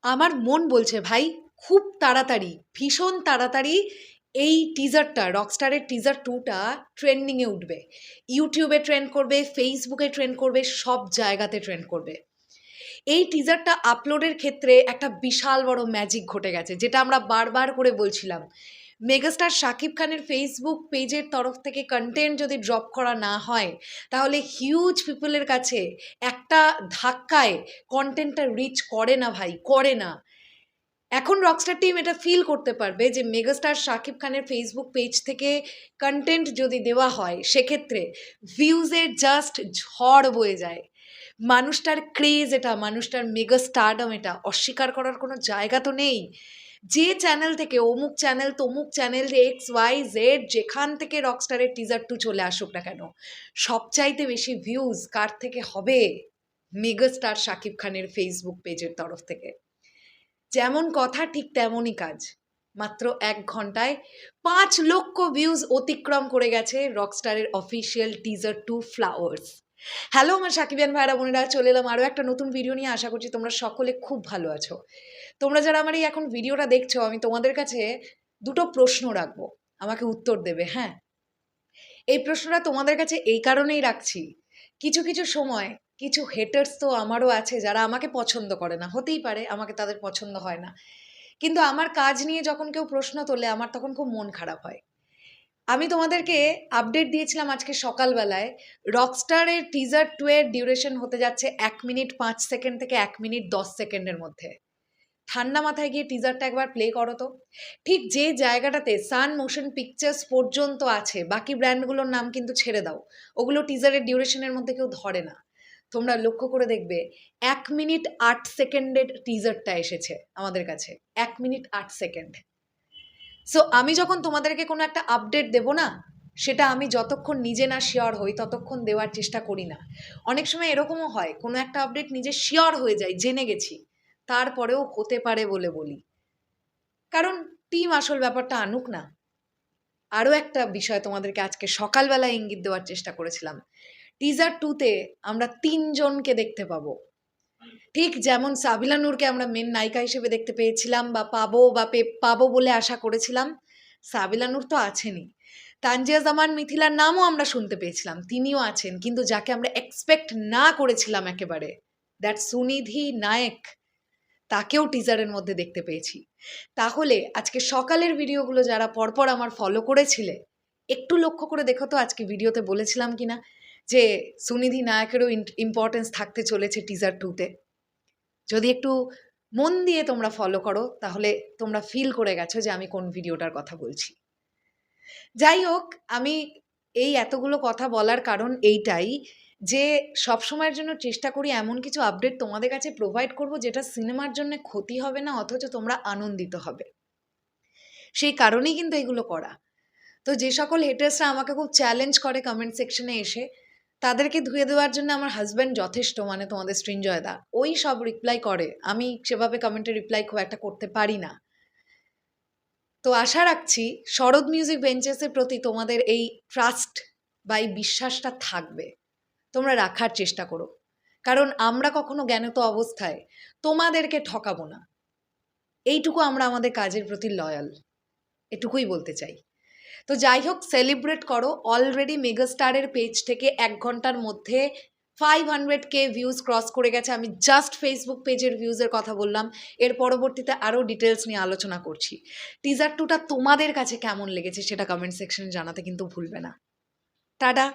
আমার মন বলছে ভাই খুব তাড়াতাড়ি, ভীষণ তাড়াতাড়ি এই টিজারটা, রকস্টারের টিজার 2টা ট্রেন্ডিংয়ে উঠবে। ইউটিউবে ট্রেন্ড করবে, ফেসবুকে ট্রেন্ড করবে, সব জায়গাতে ট্রেন্ড করবে। এই টিজারটা আপলোডের ক্ষেত্রে একটা বিশাল বড় ম্যাজিক ঘটে গেছে, যেটা আমরা বারবার করে বলছিলাম। মেগাস্টার শাকিব খানের ফেসবুক পেজের তরফ থেকে কন্টেন্ট যদি ড্রপ করা না হয়, তাহলে হিউজ পিপলের কাছে একটা ধাক্কায় কন্টেন্টটা রিচ করে না ভাই, করে না। এখন রকস্টার টিম এটা ফিল করতে পারবে যে মেগাস্টার শাকিব খানের ফেসবুক পেজ থেকে কন্টেন্ট যদি দেওয়া হয়, সেক্ষেত্রে ভিউজের জাস্ট ঝড় বয়ে যায়। মানুষটার ক্রেজ এটা, মানুষটার মেগা স্টারডম এটা, অস্বীকার করার কোনো জায়গা তো নেই। যে চ্যানেল থেকে, অমুক চ্যানেল তমুক চ্যানেল, XYZ যেখান থেকে রকস্টারের টিজার 2 চলে আসুক না কেন, সবচাইতে বেশি ভিউজ কার থেকে হবে? মেগাস্টার শাকিব খানের ফেসবুক পেজের তরফ থেকে। যেমন কথা ঠিক তেমনই কাজ। মাত্র 1 ঘন্টায় 5 লক্ষ ভিউজ অতিক্রম করে গেছে রকস্টারের অফিসিয়াল টিজার 2 ফ্লাওয়ার্স। হ্যালো আমার সাকিবিয়ান ভাইরা বোনেরা, চলে এলাম আরও একটা নতুন ভিডিও নিয়ে। আশা করছি তোমরা সকলে খুব ভালো আছো। তোমরা যারা আমার এই এখন ভিডিওটা দেখছো, আমি তোমাদের কাছে দুটো প্রশ্ন রাখবো, আমাকে উত্তর দেবে। হ্যাঁ, এই প্রশ্নটা তোমাদের কাছে এই কারণেই রাখছি, কিছু কিছু সময় কিছু হেটার্স তো আমারও আছে যারা আমাকে পছন্দ করে না, হতেই পারে আমাকে তাদের পছন্দ হয় না, কিন্তু আমার কাজ নিয়ে যখন কেউ প্রশ্ন তোলে আমার তখন খুব মন খারাপ হয়। আমি তোমাদেরকে আপডেট দিয়েছিলাম আজকে সকালবেলায়, রকস্টারের টিজার 2 এর ডিউরেশন হতে যাচ্ছে 1 মিনিট 5 সেকেন্ড থেকে 1 মিনিট 10 সেকেন্ডের মধ্যে। ঠান্ডা মাথায় গিয়ে টিজারটা একবার প্লে করো তো। ঠিক যে জায়গাটাতে সান মোশন পিকচার্স পর্যন্ত আছে, বাকি ব্র্যান্ডগুলোর নাম কিন্তু ছেড়ে দাও, ওগুলো টিজারের ডিউরেশনের মধ্যে কেউ ধরে না। তোমরা লক্ষ্য করে দেখবে 1 মিনিট 8 সেকেন্ডের টিজারটা এসেছে আমাদের কাছে, 1 মিনিট 8 সেকেন্ড। সো আমি যখন তোমাদেরকে কোনো একটা আপডেট দেবো না, সেটা আমি যতক্ষণ নিজে না শিওর হই ততক্ষণ দেওয়ার চেষ্টা করি না। অনেক সময় এরকমও হয়, কোনো একটা আপডেট নিজে শিওর হয়ে যায়, জেনে গেছি, তারপরেও হতে পারে বলে বলি, কারণ টিম আসল ব্যাপারটা আনুক না। আরও একটা বিষয় তোমাদেরকে আজকে সকালবেলা ইঙ্গিত দেওয়ার চেষ্টা করেছিলাম, টিজার 2তে আমরা 3 জনকে দেখতে পাবো। ঠিক যেমন সাবিলা নূরকে আমরা মেন নায়িকা হিসেবে দেখতে পেয়েছিলাম বা পাবো বলে আশা করেছিলাম, সাবিলা নূর তো আছেনই। তানজিয়া জামান মিথিলার নামও আমরা শুনতে পেয়েছিলাম, তিনিও আছেন, কিন্তু যাকে আমরা এক্সপেক্ট না করেছিলাম একেবারে, দ্যাট সুনিধি নায়েক, তাকেও টিজারের মধ্যে দেখতে পেয়েছি। তাহলে আজকে সকালের ভিডিওগুলো যারা পরপর আমার ফলো করেছিলে, একটু লক্ষ্য করে দেখো তো আজকে ভিডিওতে বলেছিলাম কিনা যে সুনিধি নায়কেরও ইম্পর্টেন্স থাকতে চলেছে টিজার 2তে। যদি একটু মন দিয়ে তোমরা ফলো করো, তাহলে তোমরা ফিল করে গেছো যে আমি কোন ভিডিওটার কথা বলছি। যাই হোক, আমি এই এতগুলো কথা বলার কারণ এইটাই যে সবসময়ের জন্য চেষ্টা করি এমন কিছু আপডেট তোমাদের কাছে প্রোভাইড করব যেটা সিনেমার জন্য ক্ষতি হবে না, অথচ তোমরা আনন্দিত হবে। সেই কারণেই কিন্তু এগুলো করা। তো যে সকল হেটার্সরা আমাকে খুব চ্যালেঞ্জ করে কমেন্ট সেকশনে এসে, তাদেরকে ধুয়ে দেওয়ার জন্য আমার হাজব্যান্ড যথেষ্ট, মানে তোমাদের সৃঞ্জয় দা, ওই সব রিপ্লাই করে। আমি সেভাবে কমেন্টে রিপ্লাই খুব একটা করতে পারি না। তো আশা রাখছি শরৎ মিউজিক বেঞ্চেসের প্রতি তোমাদের এই ট্রাস্ট বা এই বিশ্বাসটা থাকবে, তোমরা রাখার চেষ্টা করো, কারণ আমরা কখনো জ্ঞানত অবস্থায় তোমাদেরকে ঠকাবো না। এইটুকু আমরা আমাদের কাজের প্রতি লয়াল, এটুকুই বলতে চাই। তো যাই হোক, সেলিব্রেট করো। অলরেডি মেগাস্টারের পেজ থেকে 1 ঘন্টার মধ্যে 500K ভিউজ ক্রস করে গেছে। আমি জাস্ট ফেসবুক পেজের ভিউজের কথা বললাম, এর পরবর্তীতে আরও ডিটেলস নিয়ে আলোচনা করছি। টিজার 2টা তোমাদের কাছে কেমন লেগেছে সেটা কমেন্ট সেকশনে জানাতে কিন্তু ভুলবে না। টাটা।